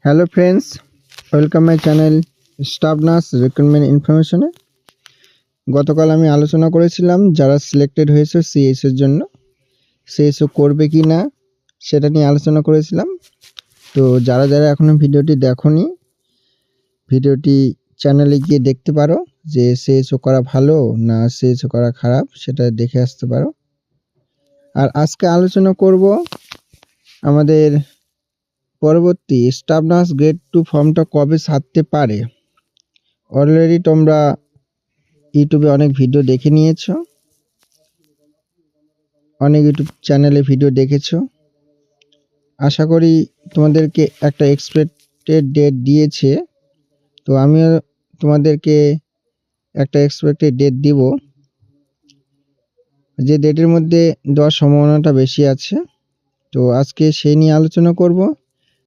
Hello friends, welcome my channel staff nurse recruitment ইনফরমেশনে। গতকাল আমি আলোচনা করেছিলাম যারা সিলেক্টেড হয়েছে সিএসের জন্য সিএসও করবে কি না সেটা নিয়ে আলোচনা করেছিলাম। তো যারা যারা এখনও ভিডিওটি দেখোনি, ভিডিওটি চ্যানেলে গিয়ে দেখতে পারো যে সিএসও করা ভালো না সিএসও করা খারাপ, সেটা দেখে আসতে পারো। আর আজকে আলোচনা করব আমাদের পরবর্তী স্টাফ নার্স গ্রেড 2 ফর্মটা কবে ছাড়তে পারে। অলরেডি তোমরা ইউটিউবে অনেক ভিডিও দেখে নিয়েছো, অনেক ইউটিউব চ্যানেলে ভিডিও দেখেছো। আশা করি তোমাদেরকে একটা এক্সপেক্টেড ডেট দিয়েছে, তো আমিও তোমাদেরকে একটা এক্সপেক্টেড ডেট দিব, যে ডেটের মধ্যে দেওয়ার সম্ভাবনাটা বেশি আছে। তো আজকে সেই নিয়ে আলোচনা করব।